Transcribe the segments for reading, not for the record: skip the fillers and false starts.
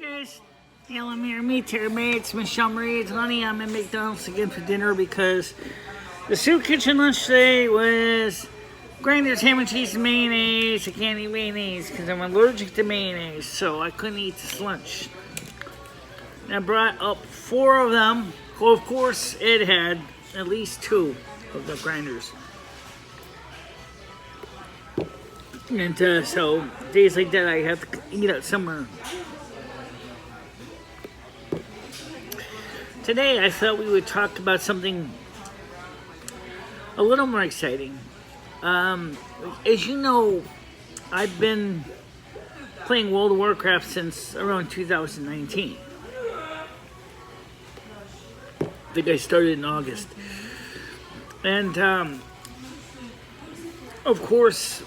guys, I'm here, it's MicheleMarieDalene. I'm in McDonald's again for dinner because the soup kitchen lunch today was grinders, ham and cheese, and mayonnaise. I can't eat mayonnaise because I'm allergic to mayonnaise, so I couldn't eat this lunch. I brought up 4 of them. Well, of course, Ed had at least 2 of the grinders. And so, days like that, I have to eat out somewhere. Today, I thought we would talk about something a little more exciting. As you know, I've been playing World of Warcraft since around 2019. I think I started in August. And, of course,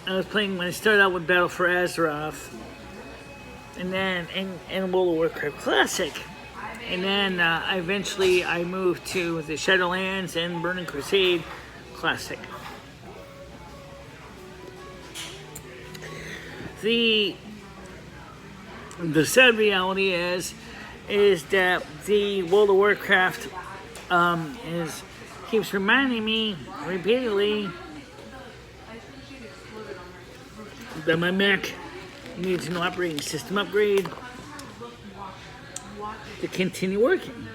I was playing when I started out with Battle for Azeroth, and then in World of Warcraft Classic, and then eventually I moved to the Shadowlands and Burning Crusade Classic. The sad reality is that the World of Warcraft keeps reminding me repeatedly that my Mac needs an operating system upgrade to continue working.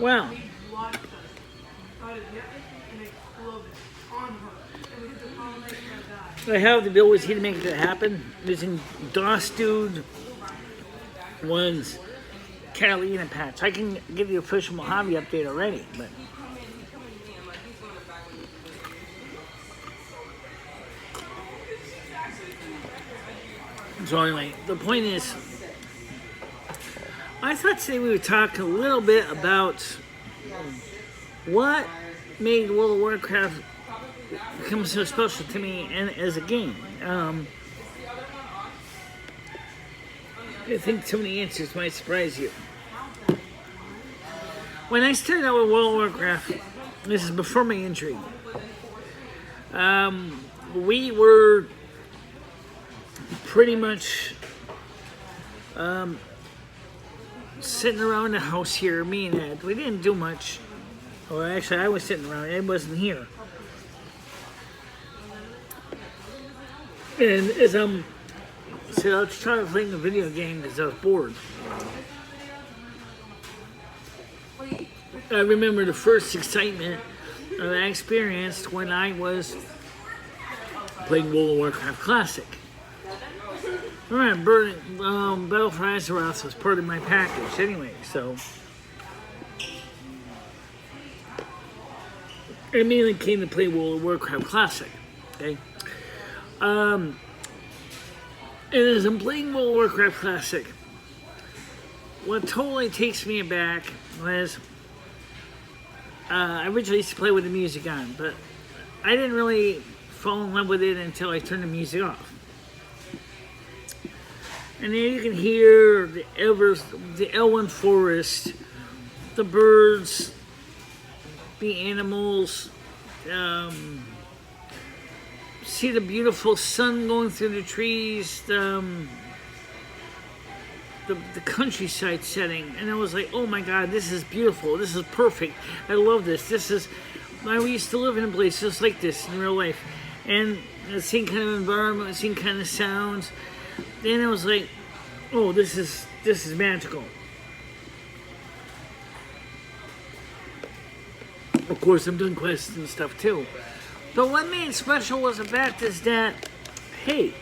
Well, I have the ability to make that happen using DOS Dude one's Catalina patch. I can give you a official Mojave update already, but so anyway, the point is, I thought today we would talk a little bit about what made World of Warcraft become so special to me and as a game. I think so many answers might surprise you. When I started out with World of Warcraft, this is before my injury, we were pretty much sitting around the house here, me and Ed. We didn't do much. Or actually, I was sitting around. Ed wasn't here. And as I was trying to play a video game because I was bored. I remember the first excitement that I experienced when I was playing World of Warcraft Classic. Alright, Battle for Azeroth was part of my package anyway, so I immediately came to play World of Warcraft Classic, okay? And as I'm playing World of Warcraft Classic, what totally takes me aback was, I originally used to play with the music on, but I didn't really fall in love with it until I turned the music off. And then you can hear the elven forest, the birds, the animals, see the beautiful sun going through the trees, the countryside setting, and I was like, oh my God, this is beautiful, this is perfect, I love this, I used to live in a place just like this in real life, and the same kind of environment, the same kind of sounds. Then I was like, oh, this is magical. Of course, I'm doing quests and stuff too. But what made it special was the fact is that, hey,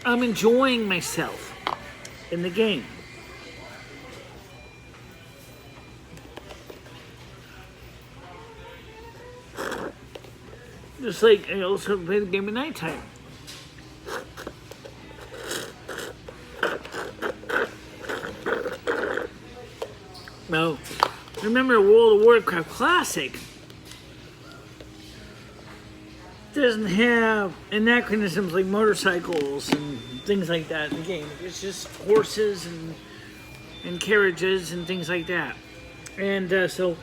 I'm enjoying myself in the game. Just like I also play the game at nighttime. Now, remember World of Warcraft Classic doesn't have anachronisms like motorcycles and things like that in the game. It's just horses and carriages and things like that. And so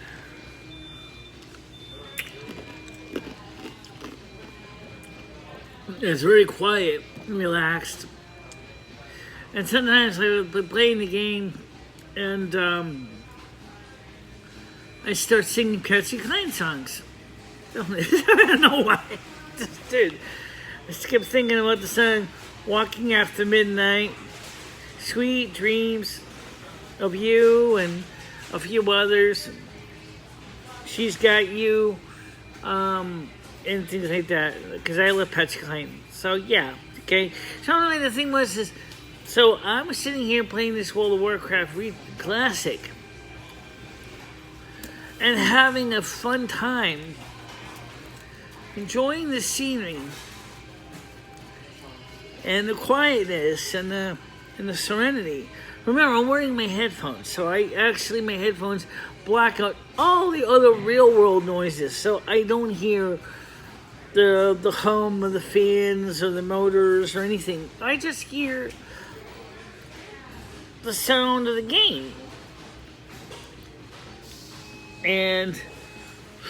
It's very quiet and relaxed. And sometimes I would be playing the game and I start singing Patsy Cline songs. I don't know why. Dude, I just kept thinking about the song Walking After Midnight, Sweet Dreams of You, and a few others. She's Got You, and things like that, because I love Patsy Cline. So, yeah, okay. So, anyway, the thing was, so I was sitting here playing this World of Warcraft Classic and having a fun time, enjoying the scenery and the quietness and the serenity. Remember, I'm wearing my headphones, so my headphones block out all the other real world noises, so I don't hear the hum of the fans or the motors or anything. I just hear the sound of the game. And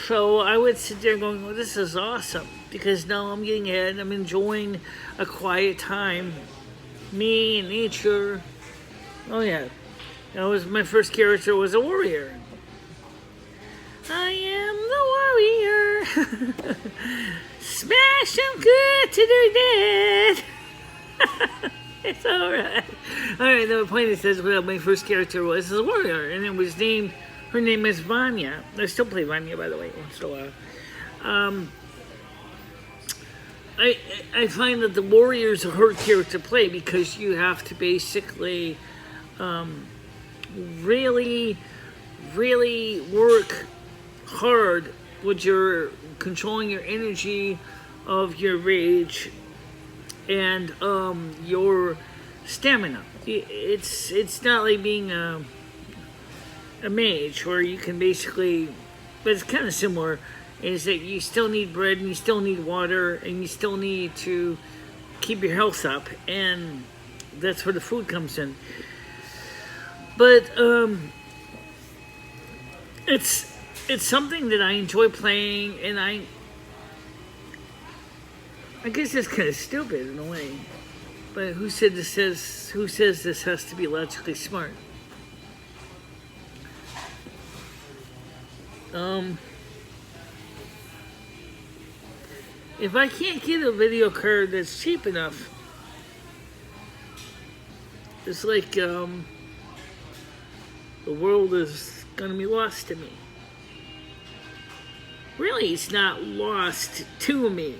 so I would sit there going, well, this is awesome, because now I'm getting ahead, I'm enjoying a quiet time, me and nature. Oh yeah, that was my first character was a warrior. I am the warrior. Smash them good to their dead. It's alright. Alright, the point is that well, my first character was a warrior, and it was named, her name is Vanya. I still play Vanya, by the way, once in a while. I find that the warrior is a hard character to play because you have to basically really work hard with your controlling your energy of your rage and your stamina. It's not like being a mage where you can basically, but it's kind of similar, is that you still need bread and you still need water and you still need to keep your health up, and that's where the food comes in. But it's something that I enjoy playing, and I guess it's kind of stupid in a way. But who says this has to be logically smart? If I can't get a video card that's cheap enough, it's like the world is gonna be lost to me. Really, it's not lost to me.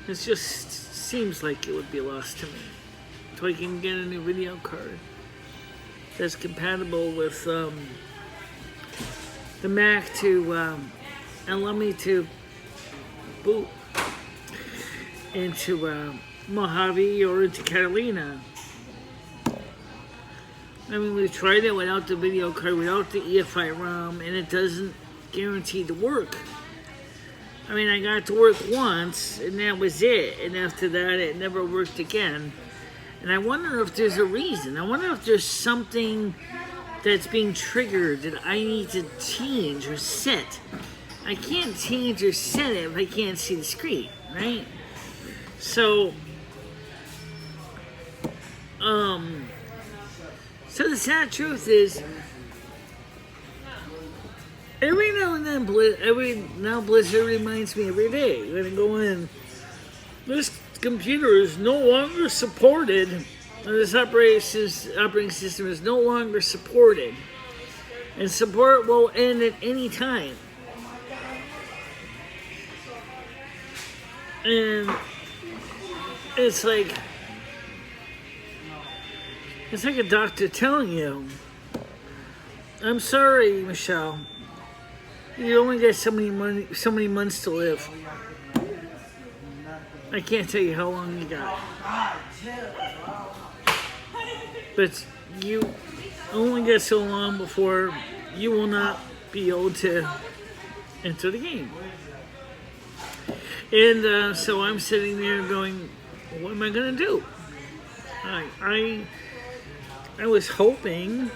It just seems like it would be lost to me. So I can get a new video card that's compatible with the Mac to allow me to boot into Mojave or into Catalina. I mean, we've tried it without the video card, without the EFI ROM, and it doesn't guarantee to work. I mean, I got it to work once, and that was it. And after that, it never worked again. And I wonder if there's a reason. I wonder if there's something that's being triggered that I need to change or set. I can't change or set it if I can't see the screen, right? So, so the sad truth is, every now and then, Blizzard reminds me every day when I go in, this computer is no longer supported, or this operating system is no longer supported, and support will end at any time. And it's like a doctor telling you, I'm sorry, Michelle, you only got so many months to live. I can't tell you how long you got. But you only got so long before you will not be able to enter the game. And so I'm sitting there going, what am I going to do? I was hoping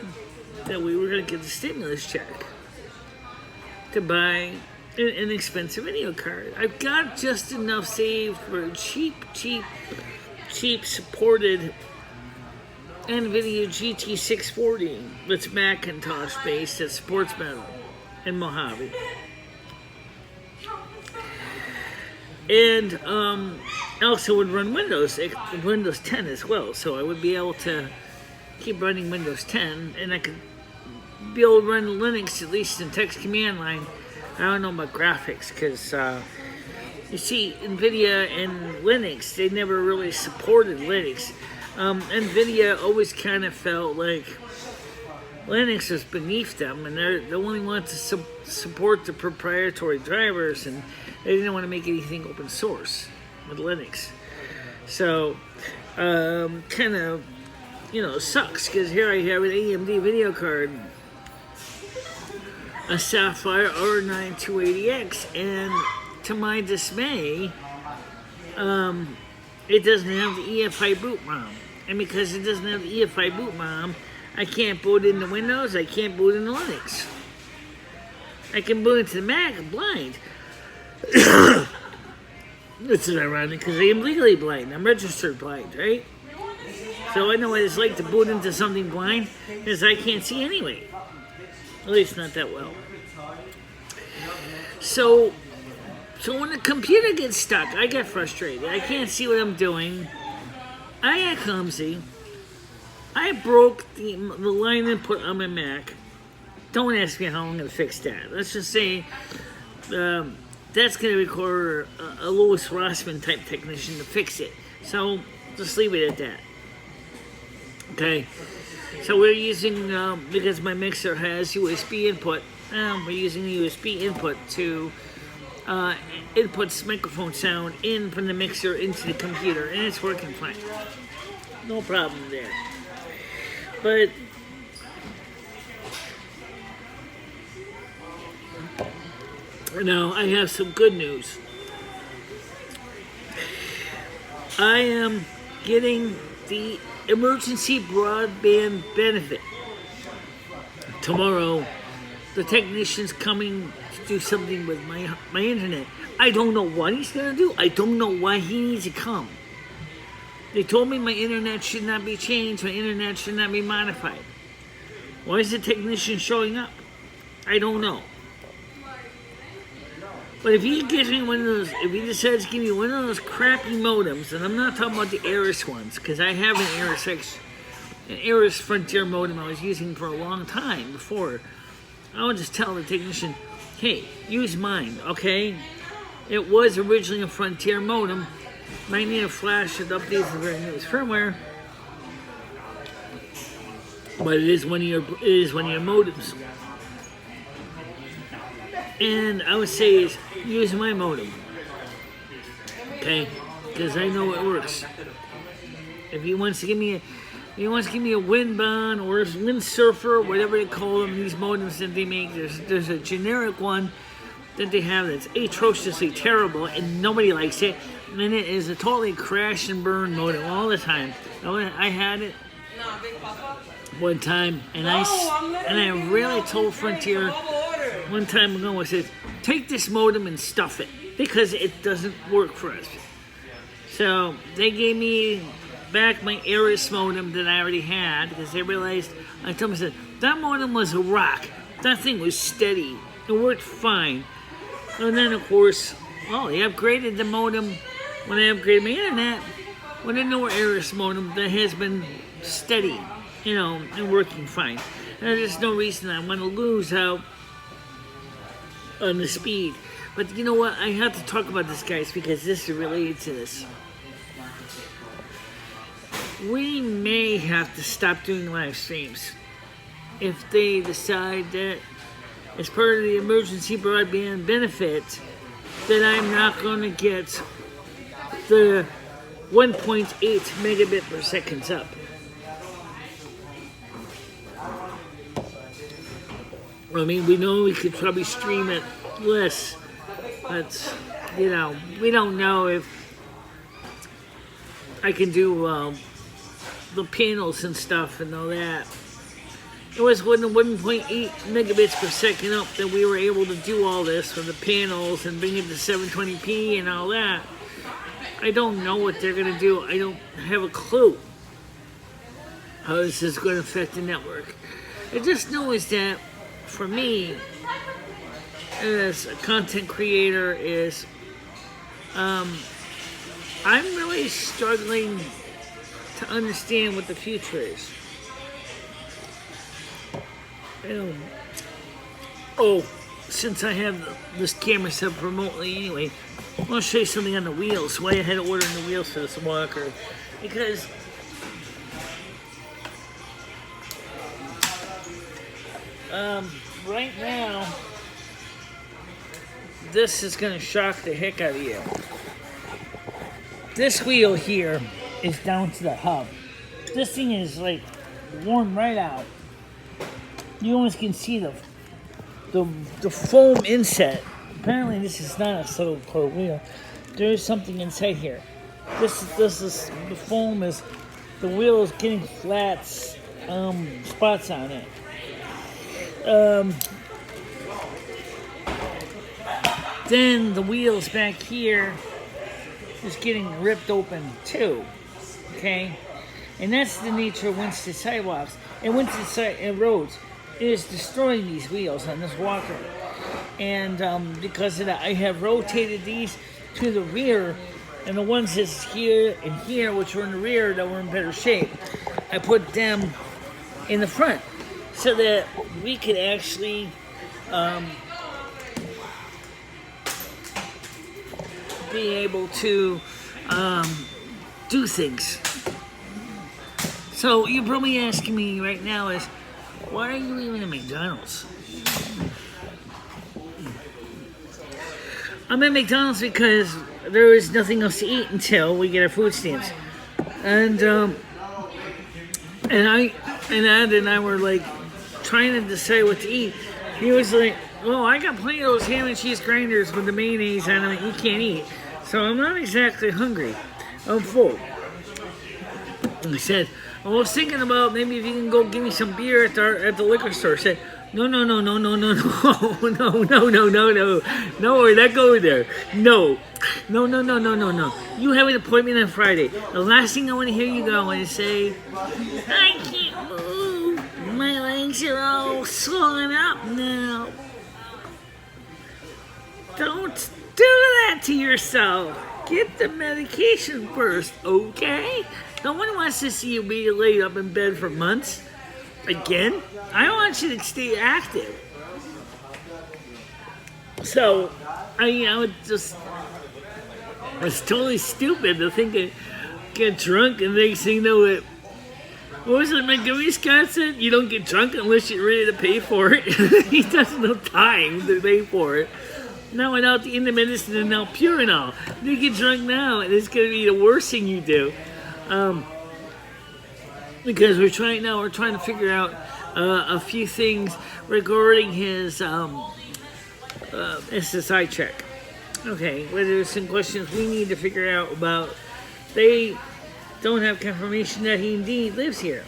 that we were going to get the stimulus check to buy an inexpensive video card. I've got just enough saved for a cheap supported NVIDIA GT640 that's Macintosh based, that's sports metal and Mojave. And I also would run Windows 10 as well, so I would be able to keep running Windows 10, and I could be able to run Linux at least in text command line. I don't know about graphics because you see, NVIDIA and Linux, they never really supported Linux. NVIDIA always kind of felt like Linux was beneath them, and they only wanted to support the proprietary drivers, and they didn't want to make anything open source with Linux. So, kind of, sucks, because here I have an AMD video card, a Sapphire R9 280X, and to my dismay, it doesn't have the EFI boot ROM. And because it doesn't have the EFI boot ROM, I can't boot into Windows, I can't boot into Linux. I can boot into the Mac blind. This is ironic because I am legally blind. I'm registered blind, right? So I know what it's like to boot into something blind because I can't see anyway. At least not that well. So when the computer gets stuck, I get frustrated. I can't see what I'm doing. I get clumsy. I broke the line input on my Mac. Don't ask me how I'm going to fix that. Let's just say that's going to require a Louis Rossman type technician to fix it. So just leave it at that. Okay. So we're using, because my mixer has USB input, we're using the USB input to input microphone sound in from the mixer into the computer, and it's working fine. No problem there. But now I have some good news. I am getting the emergency broadband benefit. Tomorrow, the technician's coming to do something with my internet. I don't know what he's going to do. I don't know why he needs to come. They told me my internet should not be changed. My internet should not be modified. Why is the technician showing up? I don't know. But if he gives me one of those, if he decides to give me one of those crappy modems, and I'm not talking about the Aris ones, because I have an Aris Frontier modem I was using for a long time before, I'll just tell the technician, hey, use mine, okay? It was originally a Frontier modem. Might need a flash to update the very newest firmware, but it is one of your modems. And I would say is use my modem, okay? Because I know it works. If he wants to give me a Windbond or a Windsurfer, whatever they call them, these modems that they make, there's a generic one that they have that's atrociously terrible and nobody likes it. And it is a totally crash and burn modem all the time. I had it one time, and I really told Frontier one time ago, I said, take this modem and stuff it, because it doesn't work for us. So they gave me back my Aris modem that I already had, because they realized, I told them, I said, that modem was a rock. That thing was steady. It worked fine. And then, of course, they upgraded the modem. When I upgraded my internet, with a newer Aris modem that has been steady, and working fine. And there's no reason I want to lose out on the speed. But you know what? I have to talk about this, guys, because this is related to this. We may have to stop doing live streams if they decide that as part of the emergency broadband benefit that I'm not going to get the 1.8 megabit per second up. I mean, we know we could probably stream it less, but, we don't know if I can do the panels and stuff and all that. it was when the 1.8 megabits per second up that we were able to do all this with the panels and bring it to 720p and all that. I don't know what they're going to do. I don't have a clue how this is going to affect the network. I just know is that for me, as a content creator, is I'm really struggling to understand what the future is. Since I have this camera set up remotely anyway, I want to show you something on the wheels. Why I had to order the wheels for this walker. Because right now, this is going to shock the heck out of you. This wheel here is down to the hub. This thing is like worn right out. You almost can see the foam inset. Apparently this is not a subtle core wheel. There is something inside here. This is the foam is the wheel is getting flat spots on it. Then the wheels back here is getting ripped open too. Okay, and that's the nature of Winston sidewalks and Winston roads. It is destroying these wheels on this walker, and because of that, I have rotated these to the rear, and the ones that's here and here, which were in the rear that were in better shape, I put them in the front so that we could actually be able to do things. So you're probably asking me right now is, why are you even at McDonald's? I'm at McDonald's because there is nothing else to eat until we get our food stamps. And Ed and I were like trying to decide what to eat. He was like, "Oh, I got plenty of those ham and cheese grinders with the mayonnaise on them. You can't eat." So I'm not exactly hungry. I'm full. And I said, I was thinking about maybe if you can go give me some beer at the liquor store. I said, no, we're not going there. No. You have an appointment on Friday. The last thing I want to hear you go is say, I can't move. My legs are all swollen up now. Don't do that to yourself. Get the medication first, okay? No one wants to see you be laid up in bed for months. Again, I want you to stay active. So, it's totally stupid to think I get drunk and next thing you know it. What was it, Montgomery Scott said? You don't get drunk unless you're ready to pay for it. He doesn't have time to pay for it. Now without the medicine and now Purinol. You get drunk now and it's going to be the worst thing you do. Because we're trying to figure out a few things regarding his SSI check. Okay, well, there's some questions we need to figure out about. They don't have confirmation that he indeed lives here.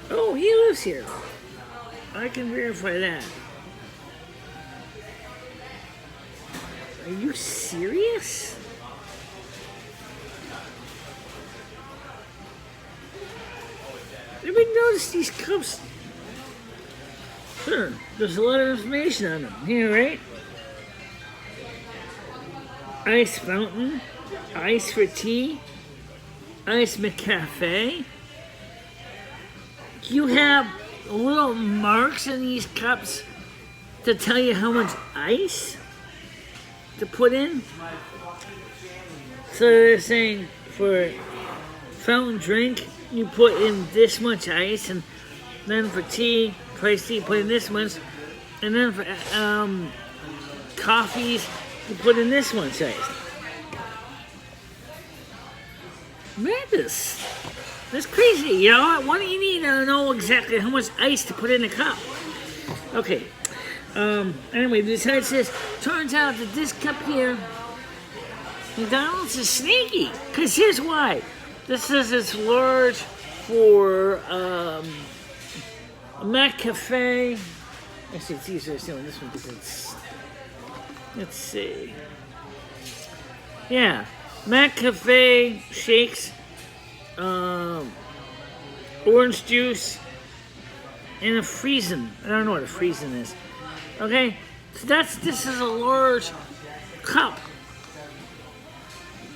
Oh, he lives here. I can verify that. Are you serious? Everybody notice these cups? Sure, there's a lot of information on them. Here, right? Ice fountain, ice for tea, ice McCafe. You have little marks in these cups to tell you how much ice to put in. So they're saying for fountain drink, you put in this much ice, and then for tea, iced tea, put in this much, and then for coffees, you put in this much ice. Madness. That's crazy, you know? Why do you need to know exactly how much ice to put in a cup? Okay. Anyway, besides this, turns out that this cup here, McDonald's is sneaky. Because here's why. This says it's large for a Mac Cafe. Actually, it's easier doing this one because it's. Let's see. Yeah, Mac Cafe shakes, orange juice, and a freezin. I don't know what a freezin is. Okay, so this is a large cup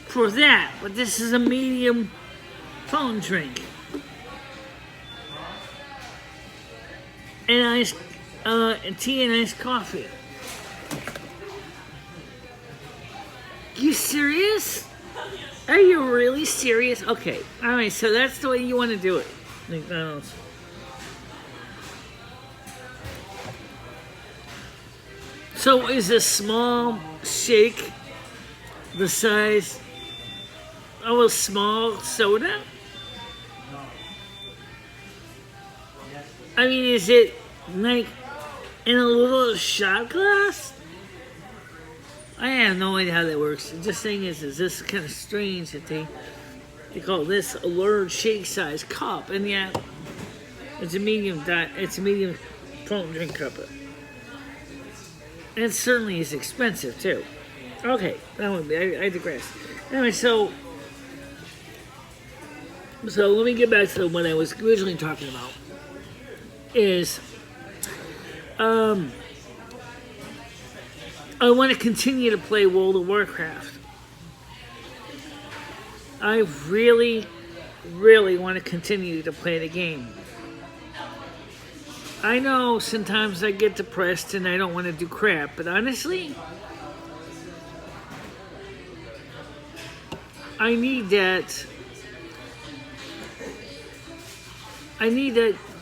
for that, but this is a medium phone drink. And iced tea and iced coffee. You serious? Are you really serious? Okay, alright, so that's the way you want to do it. McDonald's. So is a small shake the size of a small soda? I mean, is it like in a little shot glass? I have no idea how that works. The thing is this kind of strange that they call this a large shake size cup, and yet it's a medium phone drink cup. And it certainly is expensive too. Okay, that would be. I digress. Anyway, so let me get back to what I was originally talking about. Is I want to continue to play World of Warcraft. I really, really want to continue to play the game. I know sometimes I get depressed and I don't want to do crap, but honestly, I need that.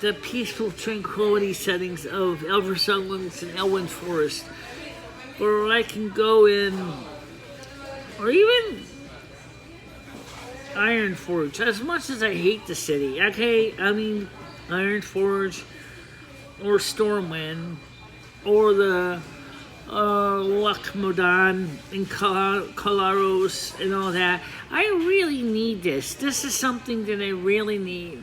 The peaceful tranquility settings of Elder Sunlands and Elwyn Forest, where I can go in, or even Ironforge. As much as I hate the city, okay, I mean Ironforge, or Stormwind, or the Lochmodan and Kalaros and all that. I really need this. This is something that I really need.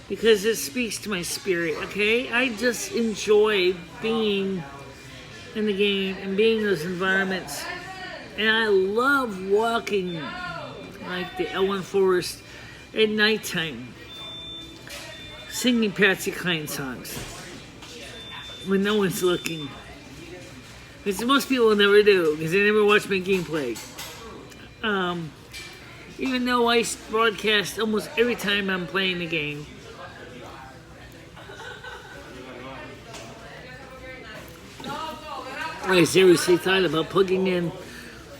Because it speaks to my spirit, okay? I just enjoy being in the game and being in those environments. And I love walking like the Elwyn Forest at nighttime, singing Patsy Cline songs when no one's looking. Because most people never do, because they never watch my gameplay. Even though I broadcast almost every time I'm playing the game. I seriously thought about plugging in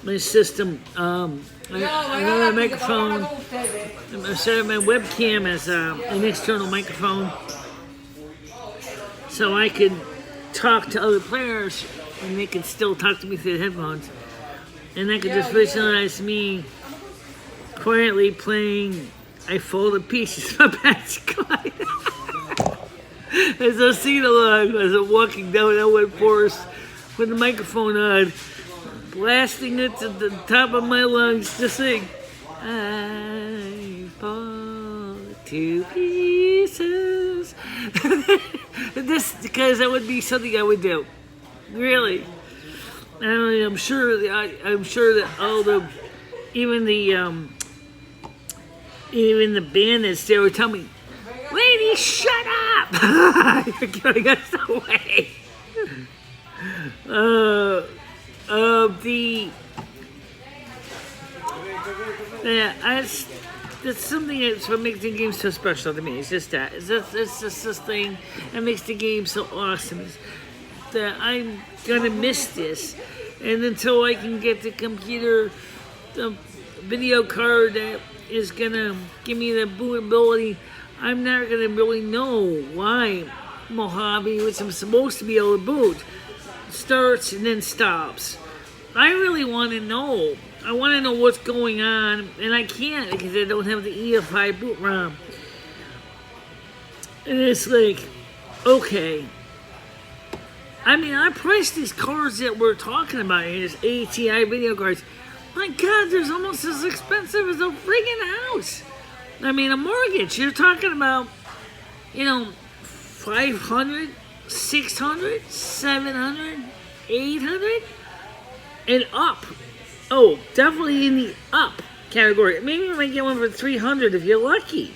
my system. I have a microphone. I set up my webcam as an external microphone, so I could talk to other players, and they could still talk to me through the headphones. And I could just visualize me quietly playing I Fall to Pieces by Patsy Cline. As I'm singing along, as I'm walking down Elwyn Forest with the microphone on, blasting it to the top of my lungs to sing, I fall to pieces. This, because that would be something I would do, really. And I'm sure that all the, even the band that's there would tell me, "Lady, shut up! You're giving us away." That's something that's what makes the game so special to me. It's just that. It's just this thing that makes the game so awesome. It's that I'm gonna miss this, and until I can get the computer, the video card that is gonna give me the bootability, I'm not gonna really know why Mojave, which I'm supposed to be able to boot, starts and then stops. I really want to know. I want to know what's going on, and I can't because I don't have the EFI boot ROM. And it's like, okay. I mean, I priced these cards that we're talking about here, these ATI video cards. My God, they're almost as expensive as a friggin' house. I mean, a mortgage. You're talking about, 500, 600, 700, 800, and up. Oh, definitely in the up category. Maybe you might get one for 300 if you're lucky.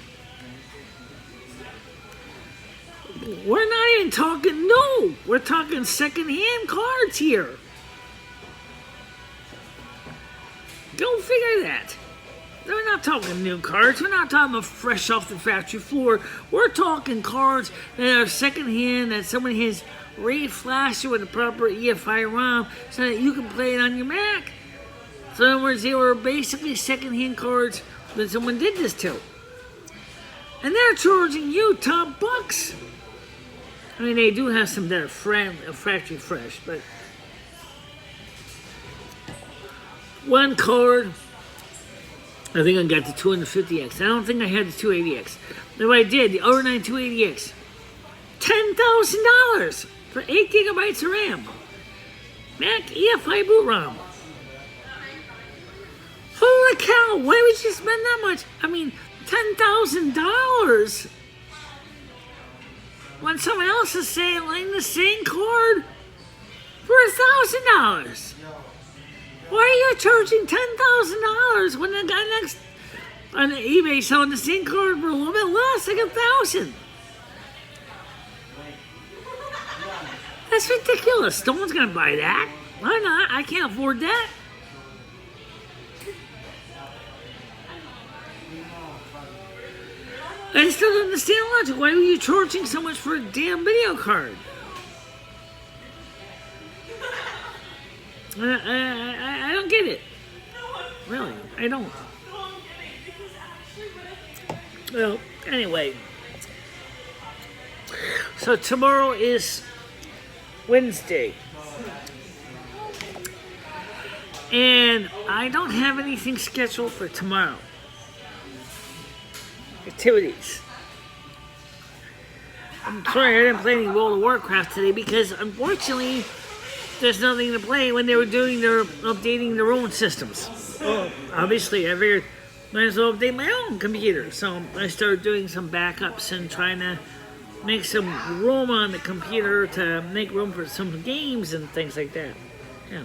We're not even talking new. We're talking second-hand cards here. Go figure that. We're not talking new cards. We're not talking about fresh off the factory floor. We're talking cards that are second-hand, that someone has reflashed with a proper EFI ROM so that you can play it on your Mac. So in other words, they were basically second-hand cards that someone did this to. And they're charging you top bucks. I mean, they do have some that are factory fresh, but one card, I think I got the 250X. I don't think I had the 280X. If I did, the R9 280X, $10,000 for 8 gigabytes of RAM. Mac EFI boot ROM. Holy cow, why would you spend that much? I mean, $10,000 when someone else is selling the same card for $1,000. Why are you charging $10,000 when the guy next on eBay selling the same card for a little bit less, like $1,000? That's ridiculous. No one's gonna buy that. Why not? I can't afford that. I still don't understand logic. Why are you charging so much for a damn video card? I don't get it. Really, I don't. Well, anyway. So tomorrow is Wednesday. And I don't have anything scheduled for tomorrow. Activities. I'm sorry I didn't play any World of Warcraft today because unfortunately there's nothing to play when they were updating their own systems. Well, obviously I figured might as well update my own computer. So I started doing some backups and trying to make some room on the computer to make room for some games and things like that. Yeah.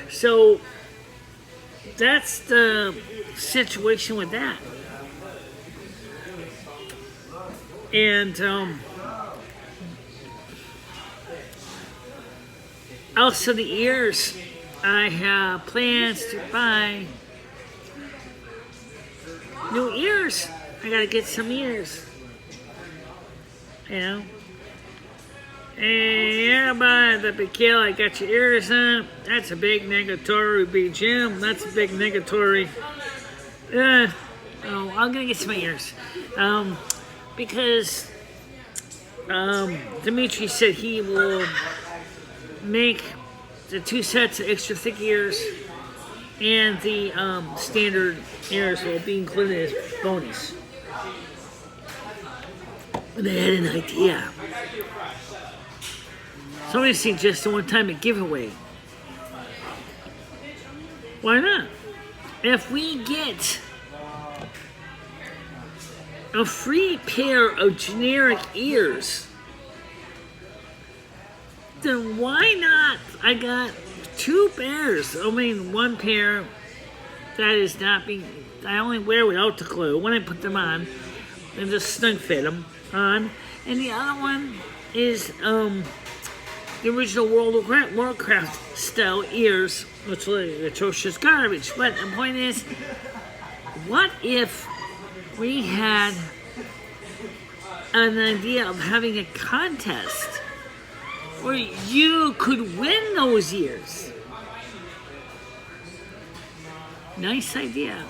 So that's the situation with that. And also the ears. I have plans to buy new ears. I gotta get some ears. You know? Hey, everybody, the big kill, I got your ears on. That's a big negatory, Big Jim. That's a big negatory. Oh, I'm gonna get some ears. Because Dimitri said he will make the 2 sets of extra thick ears and the standard ears will be included as bonus. And they had an idea. Somebody suggested one time a giveaway. Why not? If we get a free pair of generic ears, then why not? I got 2 pairs. I mean, 1 pair that is not being, I only wear without the glue when I put them on and just snug fit them on. And the other one is the original World of Warcraft style ears, which are atrocious garbage. But the point is, what if we had an idea of having a contest where you could win those ears? Nice idea.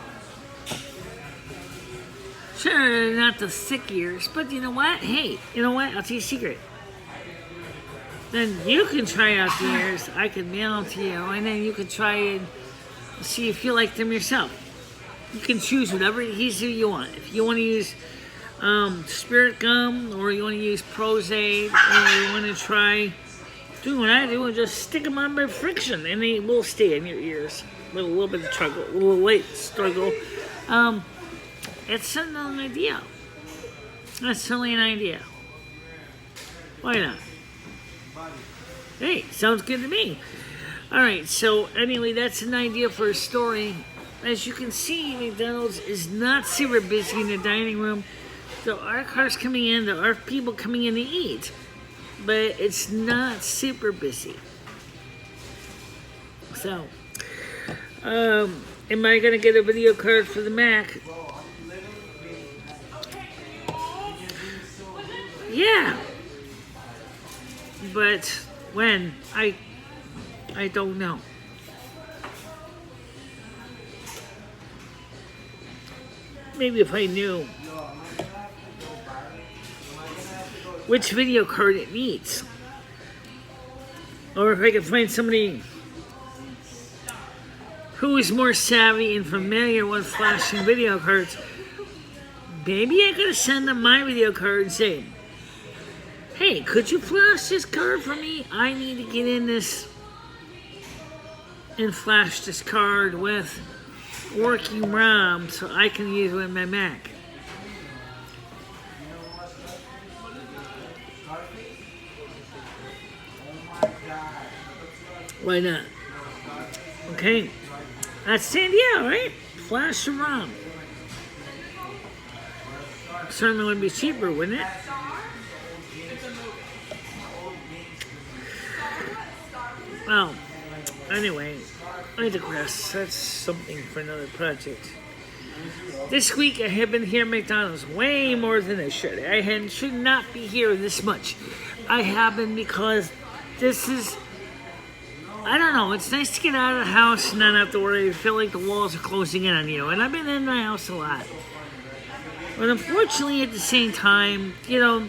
Sure, not the thick ears, but you know what? Hey, you know what? I'll tell you a secret. Then you can try out the ears. I can mail them to you, and then you can try and see if you like them yourself. You can choose whatever adhesive you want. If you want to use spirit gum, or you want to use Prozade, or you want to try doing what I do and just stick them on by friction, and they will stay in your ears with a little bit of struggle, a little late struggle. It's an idea. That's totally an idea. Why not? Hey, sounds good to me. Alright, so anyway, that's an idea for a story. As you can see, McDonald's is not super busy in the dining room. There are cars coming in, there are people coming in to eat, but it's not super busy. So, am I going to get a video card for the Mac? Yeah. But when? I don't know. Maybe if I knew which video card it needs. Or if I could find somebody who is more savvy and familiar with flashing video cards, maybe I could send them my video card and say, hey, could you flash this card for me? I need to get in this and flash this card with working ROM so I can use it with my Mac. Why not? Okay, that's the idea, right? Flash the ROM. Certainly would be cheaper, wouldn't it? Well, anyway, I digress. That's something for another project. This week I have been here at McDonald's way more than I should. Should not be here this much. I have been because this is, I don't know, it's nice to get out of the house and not have to worry. I feel like the walls are closing in on you. And I've been in my house a lot. But unfortunately at the same time, you know,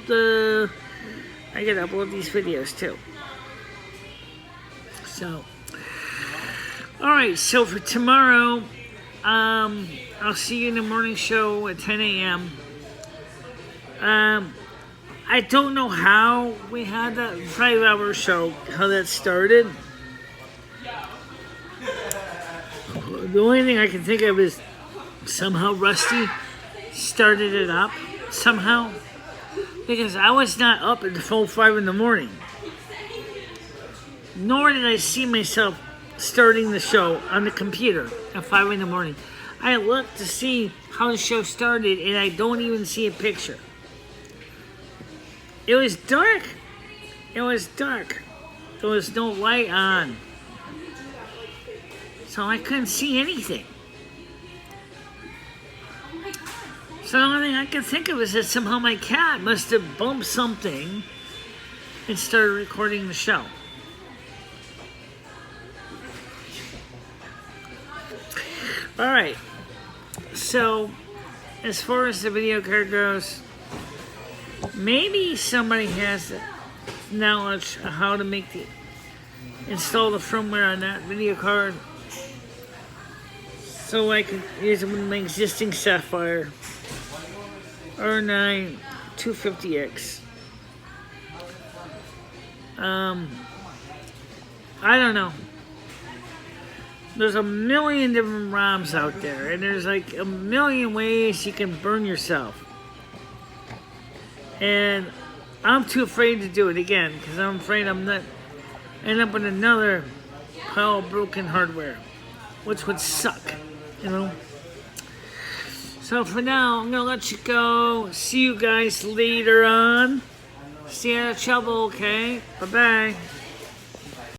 I gotta upload these videos too. So, alright, so for tomorrow, I'll see you in the morning show at 10 a.m. I don't know how we had that 5-hour show, how that started. The only thing I can think of is somehow Rusty started it up, somehow. Because I was not up at the full 5 in the morning. Nor did I see myself starting the show on the computer at 5 in the morning. I looked to see how the show started and I don't even see a picture. It was dark. It was dark. There was no light on. So I couldn't see anything. So the only thing I could think of is that somehow my cat must have bumped something and started recording the show. Alright, so as far as the video card goes, maybe somebody has knowledge of how to install the firmware on that video card so I can use it with my existing Sapphire R9 250X. I don't know. There's a million different ROMs out there, and there's like a million ways you can burn yourself. And I'm too afraid to do it again, because I'm afraid I'm not end up with another pile of broken hardware, which would suck, you know. So for now, I'm gonna let you go. See you guys later on. Stay out of trouble, okay? Bye-bye.